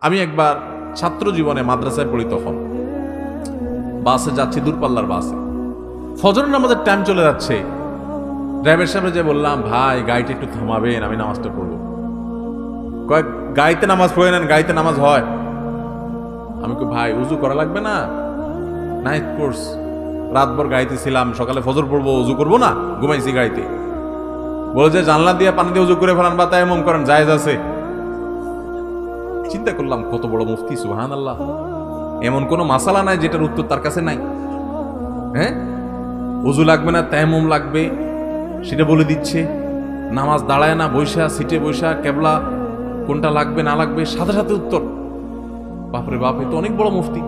আমি একবার ছাত্র জীবনে মাদ্রাসায় পড়ি, তখন বাসে যাচ্ছি, দূরপাল্লার বাসে, ফজরের নামাজের টাইম চলে যাচ্ছে। ড্রাইভার সাহেব যে বললাম, ভাই গাড়িটা একটু থামাবেন, আমি নামাজটা পড়বো। কয়েক গাড়িতে নামাজ পড়ে নেন, গাড়িতে নামাজ হয়। আমি কই, ভাই উজু করা লাগবে না? নাইট কোর্স, রাতভর গাড়িতে ছিলাম, সকালে ফজর পড়বো, উজু করবো না? ঘুমাইছি গাড়িতে। বলে যে জানলা দিয়ে পানি দিয়ে উজু করে ফেলান বা তায়াম্মুম করেন, জায়েজ আছে। চিন্তা করলাম, কত বড় মুফতি, সুবহানাল্লাহ। এমন কোন মাসালা নাই যেটার উত্তর তার কাছে নাই। হ্যাঁ, উজু লাগবে না, তায়াম্মুম লাগবে, সেটা বলে দিচ্ছে। নামাজ দাঁড়ায় না, বৈশা, সিটে বৈশা, কেবলা কোনটা লাগবে না লাগবে, সাথে সাথে উত্তর। বাপরে বাপ, এ তো অনেক বড় মুফতি।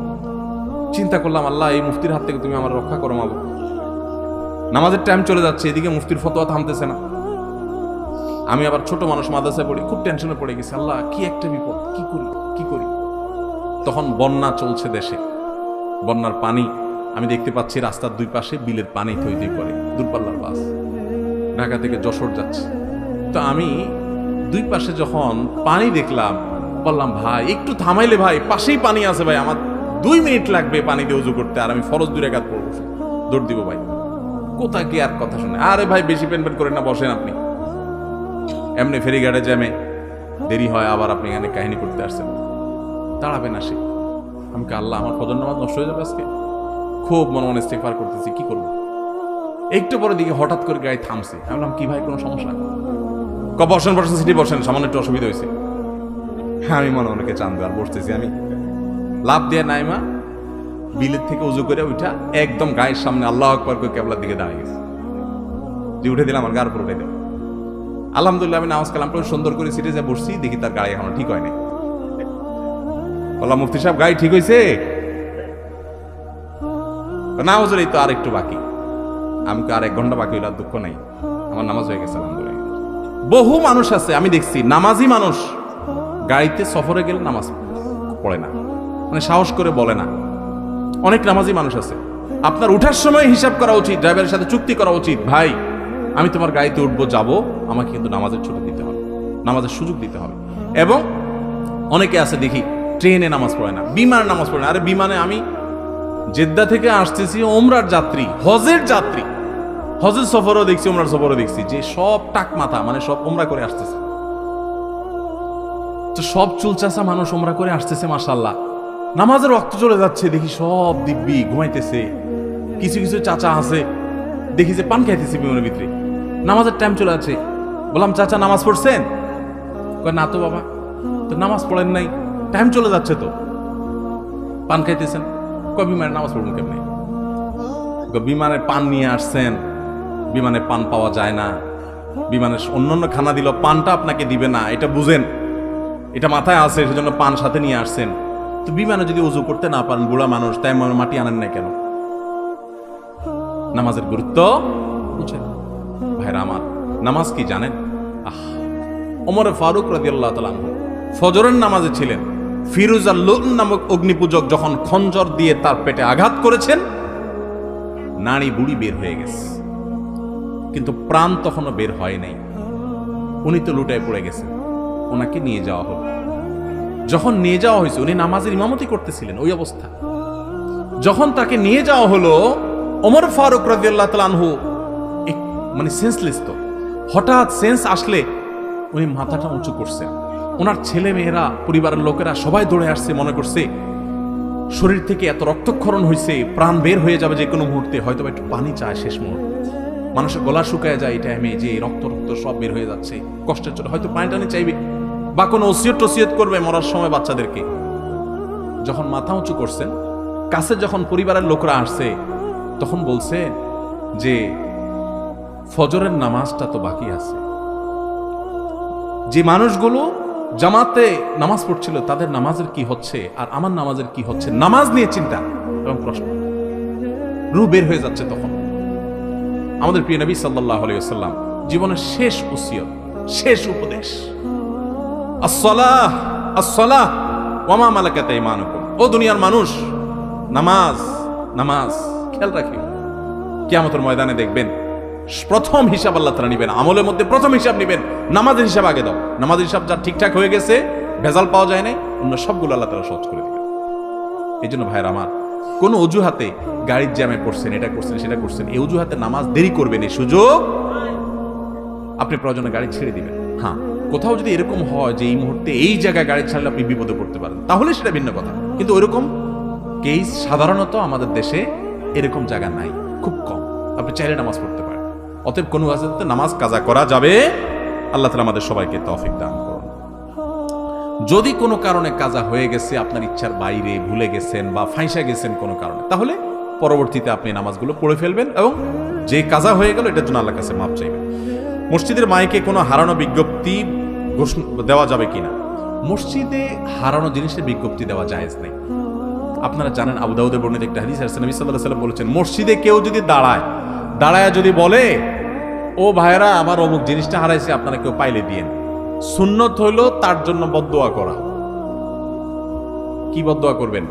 চিন্তা করলাম, আল্লাহ এই মুফতির হাত থেকে তুমি আমার রক্ষা করো মাগো। নামাজের টাইম চলে যাচ্ছে, এদিকে মুফতির ফতোয়া থামতেছে না। আমি আবার ছোট মানুষ, মাদ্রাসায় পড়ি, খুব টেনশনে পড়ে গেছি। আল্লাহ, কি একটা বিপদ, কি করি কি করি। তখন বন্যা চলছে দেশে, বন্যার পানি আমি দেখতে পাচ্ছি রাস্তার দুই পাশে বিলের পানি থই থই করে। দূরপাল্লার বাস ঢাকা থেকে যশোর যাচ্ছে। তো আমি দুই পাশে যখন পানি দেখলাম, বললাম, ভাই একটু থামাইলে, ভাই পাশেই পানি আছে, ভাই আমার 2 মিনিট লাগবে পানি দিয়ে উজু করতে, আর আমি ফরজ 2 রাকাত পড়বো, দৌড় দিব। ভাই কোথায় কি আর কথা শুনে, আরে ভাই বেশি পেন পেন করেন না, বসেন আপনি। এমনি ফেরিঘাটে জ্যামে দেরি হয়, আবার আপনি এখানে কাহিনী করতে আসছেন, দাঁড়াবেন আসে। আমি আল্লাহ, আমার ফজর নামাজ নষ্ট হয়ে যাবে আজকে। খুব মনে মনে ইস্তেগফার করতেছি, কি করবো। একটু পরে দিকে হঠাৎ করে গাড়ি থামছে। আমি বললাম, কি ভাই কোনো সমস্যা? বসেন বসেন, সিটি বসেন, সামান্য একটু অসুবিধা হয়েছে। আমি মনে মনে চান্দ আর বসতেছি। আমি লাভ দিয়ে নাইমা বিলের থেকে উজু করে উঠা একদম গায়ের সামনে আল্লাহ আকবার করে কেবলার দিকে দাঁড়িয়ে গেছে। যে উঠে দিলাম, আমার গার উপর উঠে দিলাম। আলহামদুলিল্লাহ, আমি নামাজ কালাম পড়ে সুন্দর করে সিটে যা বসছি, দেখি তার গাড়ি এখনো ঠিক হয় নাই। বললাম, মুফতি সাহেব গাড়ি ঠিক হয়েছে? না হুজুর, এই তো আর একটু বাকি। আমি আর 1 ঘন্টা বাকি হইলে আর দুঃখ নাই, আমার নামাজ হয়ে গেছে আলহামদুলিল্লাহ। বহু মানুষ আছে আমি দেখছি, নামাজি মানুষ গাড়িতে সফরে গেলে নামাজ পড়ে না, মানে সাহস করে বলে না। অনেক নামাজি মানুষ আছে। আপনার উঠার সময় হিসাব করা উচিত, ড্রাইভারের সাথে চুক্তি করা উচিত, ভাই আমি তোমার গাড়িতে উঠবো, যাবো, আমাকে কিন্তু নামাজের ছুটি দিতে হবে, নামাজের সুযোগ দিতে হবে। এবং অনেকে আছে দেখি ট্রেনে নামাজ পড়ে না, বিমানে নামাজ পড়ে না। আরে বিমানে আমি জেদ্দা থেকে আসতেছি, ওমরার যাত্রী, হজের যাত্রী, হজের সফরও দেখছি, ওমরার সফরও দেখছি, যে সব টাক মাথা, মানে সব ওমরা করে আসতেছে। তো সব চুলচাচা মানুষ ওমরা করে আসতেছে, মাশাআল্লাহ। নামাজের রক্ত চলে যাচ্ছে, দেখি সব দিব্যি ঘুমাইতেছে। কিছু কিছু চাচা আছে দেখি যে পান খাইতেছে বিমানের ভিতরে। নামাজের টাইম চলে যাচ্ছে। বললাম, চাচা নামাজ পড়ছেন? কয়, না তো বাবা। তো নামাজ পড়েন নাই? টাইম চলে যাচ্ছে তো, পান খাইতেছেন। কয়, বিমানে নামাজ পড়বেন কেমনি? বিমানে পান নিয়ে আসছেন, বিমানে পান পাওয়া যায় না, বিমানের অন্যান্য খানা দিল, পানটা আপনাকে দিবে না, এটা বুঝেন, এটা মাথায় আছে, সেজন্য পান সাথে নিয়ে আসছেন। তো বিমানে যদি উজু করতে না পারেন, বুড়া মানুষ, তাই মাটি আনেন না কেন? নামাজের গুরুত্ব বুঝেন ভাইরা আমার। নামাজ কি জানেন? ওমর ফারুক রাদিয়াল্লাহু তাআলা আনহু ফজরের নামাজে ছিলেন। ফিরোজ আল-লুন নামক অগ্নিপূজক যখন খঞ্জর দিয়ে তার পেটে আঘাত করেছেন, নাড়ি বুড়ি বের হয়ে গেছে, কিন্তু প্রাণ তখনও বের হয় নাই। উনি তো লুটায় পড়ে গেছেন। ওনাকে নিয়ে যাওয়া হলো। যখন নিয়ে যাওয়া হয়েছে, উনি নামাজের ইমামতি করতেছিলেন ওই অবস্থা। যখন তাকে নিয়ে যাওয়া হলো, ওমর ফারুক রাদিয়াল্লাহু তাআলা আনহু মানে সেন্সলেস। তো হঠাৎ সেন্স আসলে উনি মাথাটা উঁচু করছেন। ওনার ছেলে মেয়েরা, পরিবারের লোকেরা সবাই দৌড়ে আসছে, মনে করছে শরীর থেকে এত রক্তক্ষরণ হয়েছে, প্রাণ বের হয়ে যাবে যে কোনো মুহূর্তে, হয়তো একটু পানি চায় শেষ মুহূর্তে। মানুষের গলা শুকায় যায় এই টাইমে, যে রক্ত রক্ত সব বের হয়ে যাচ্ছে, কষ্টের চলে হয়তো পানি টানি চাইবে বা কোনো ওসিয়ত টসিয়ত করবে মরার সময় বাচ্চাদেরকে। যখন মাথা উঁচু করছেন, কাছে যখন পরিবারের লোকরা আসছে, তখন বলছে যে ফজরের নামাজটা তো বাকি আছে। যে মানুষগুলো জামাতে নামাজ পড়ছিল তাদের নামাজের কি হচ্ছে আর আমার নামাজের কি হচ্ছে, নামাজ নিয়ে চিন্তা এবং প্রশ্ন, রূহ বের হয়ে যাচ্ছে। তখন আমাদের প্রিয় নবী সাল্লাল্লাহু আলাইহি ওয়াসাল্লাম জীবনের শেষ ওসিয়ত, শেষ উপদেশ, আসসালাহ আসসালাহ ওয়া মা মালাকাত আইমানুকুম। ও দুনিয়ার মানুষ, নামাজ নামাজ খেয়াল রাখিও। কিয়ামতের ময়দানে দেখবেন প্রথম হিসাব আল্লাহ তাআলা নিবেন, আমলের মধ্যে প্রথম হিসাব নিবেন, নামাজের হিসাব আগে দাও। নামাজের হিসাব যা ঠিকঠাক হয়ে গেছে, ভেজাল পাওয়া যায় নাই, অন্য সবগুলো আল্লাহ তাআলা সহজ করে দিবেন। এই জন্য ভাইয়ের আমার, কোনো অজুহাতে গাড়ির জ্যামে পড়ছেন, এটা করছেন সেটা করছেন, এই অজুহাতে নামাজ দেরি করবেন, এই সুযোগ আপনি প্রয়োজনে গাড়ি ছেড়ে দিবেন। হ্যাঁ, কোথাও যদি এরকম হয় যে এই মুহূর্তে এই জায়গায় গাড়ি ছাড়লে আপনি বিপদে পড়তে পারেন, তাহলে সেটা ভিন্ন কথা। কিন্তু ওইরকম কেস সাধারণত আমাদের দেশে এরকম জায়গা নাই, খুব কম। আপনি চাইলে নামাজ পড়তে পারেন। অতএব কোনো ওয়াজিবে নামাজ কাজা করা যাবে। আল্লাহ তাআলা আমাদের সবাইকে তৌফিক দান করুন। যদি কোনো কারণে কাজা হয়ে গেছে, আপনার ইচ্ছার বাইরে ভুলে গেছেন বা ফাঁসা গেছেন কোনো কারণে, তাহলে পরবর্তীতে আপনি নামাজগুলো পড়ে ফেলবেন এবং যে কাজা হয়ে গেল এটার জন্য আল্লাহর কাছে মাপ চাইবেন। মসজিদের মাইকে কোনো হারানো বিজ্ঞপ্তি দেওয়া যাবে কিনা? মসজিদে হারানো জিনিসের বিজ্ঞপ্তি দেওয়া জায়েজ নেই। আপনারা জানেন, আবু দাউদে বর্ণিত একটা হাদিস আছে, নবী সাল্লাল্লাহু আলাইহি ওয়াসাল্লাম বলেছেন, মসজিদে কেউ যদি দাঁড়ায় যদি বলে, ও ভাইরা আমার অমুক জিনিসটা হারাইছে, আপনারা কেউ পাইলে দিয়েন। সুন্নত হইল তার জন্য বদদুয়া করা। কি বদদুয়া করবেন?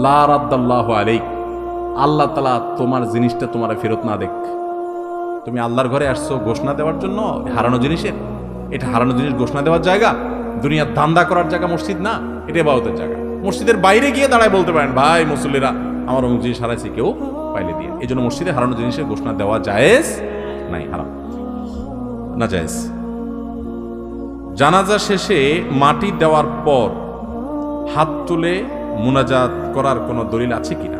লা রাদ্দাল্লাহু আলাইক, আল্লাহ তাআলা তোমার জিনিসটা তোমার ফেরত না দেখ। তুমি আল্লাহর ঘরে আসছো ঘোষণা দেওয়ার জন্য হারানো জিনিসের, এটা হারানো জিনিস ঘোষণা দেওয়ার জায়গা, দুনিয়ার ধান্দা করার জায়গা মসজিদ না, এটা ইবাদতের জায়গা। মসজিদের বাইরে গিয়ে দাঁড়ায় বলতে পারেন, ভাই মুসল্লিরা আমার অমুক জিনিস হারাইছে, কেউ পাইলে দিয়ে। এই জন্য মসজিদে হারানো জিনিসের ঘোষণা দেওয়া জায়েজ নাই, হারাম না, জায়েজ। জানাজা শেষে মাটি দেওয়ার পর হাত তুলে মুনাজাত করার কোনো দলিল আছে কিনা?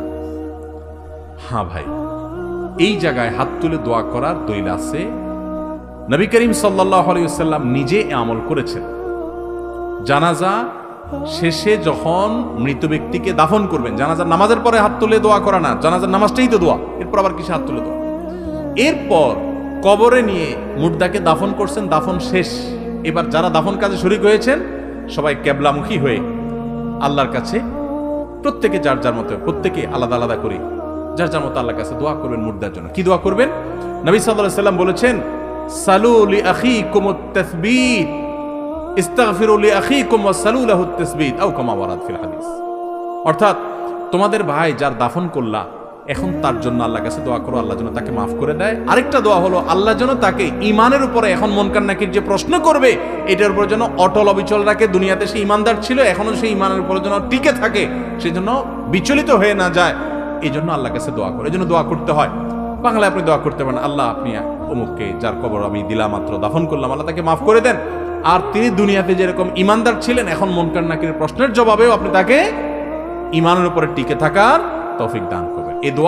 হ্যাঁ ভাই, এই জায়গায় হাত তুলে দোয়া করার দলিল আছে। নবী করিম সাল্লাল্লাহু আলাইহি ওয়াসাল্লাম নিজে এ আমল করেছেন। জানাজা শেষে যখন মৃত ব্যক্তিকে দাফন করবেন, জানাজার নামাজের পরে হাত তুলে দোয়া করা না, জানাজার নামাজটাই তো দোয়া, এরপর আবার কিসে হাত তুলে দোয়া? এরপর কবরে নিয়ে মুর্দাকে দাফন করছেন, দাফন শেষ। এবার যারা দাফন কাজে শরীক হয়েছেন সবাই কেবলামুখী হয়ে আল্লাহর কাছে প্রত্যেকে যার যার মতো, প্রত্যেকে আলাদা আলাদা করে যার যার মতো আল্লাহর কাছে দোয়া করবেন মুর্দার জন্য। কি দোয়া করবেন? নবী সাল্লাল্লাহু আলাইহি ওয়াসাল্লাম বলেছেন, সালু লি আখিকুমুত তাসবিত, ইস্তাগফিরু লি আখিকুম ওয়া সালু লাহুত তাসবিত, আও কামা ওয়ারাদ ফিল হাদিস। অর্থাৎ তোমাদের ভাই যার দাফন করলা, এখন তার জন্য আল্লাহর কাছে দোয়া করো, আল্লাহ যেন তাকে মাফ করে দেয়। আরেকটা দোয়া হলো, আল্লাহ যেন তাকে ঈমানের উপরে, এখন মুনকার নাকির যে প্রশ্ন করবে এটার উপর যেন অটল অবিচল রাখে। দুনিয়াতে সে ঈমানদার ছিল, এখনো সেই ঈমানের উপর যেন টিকে থাকে, সেই জন্য বিচলিত হয়ে না যায়, এই জন্য আল্লাহর কাছে দোয়া করে। এই জন্য দোয়া করতে হয়। বাংলায় আপনি দোয়া করতে পারেন, আল্লাহ আপনি অমুককে যার কবর আমি দিলাম মাত্র দাফন করলাম, আল্লাহ তাকে মাফ করে দেন। আর তিনি দুনিয়াতে যেরকম ঈমানদার ছিলেন, এখন মুনকার নাকির প্রশ্নের জবাবেও আপনি তাকে ঈমানের উপরে টিকে থাকার তৌফিক দান করবেন। এই দোয়া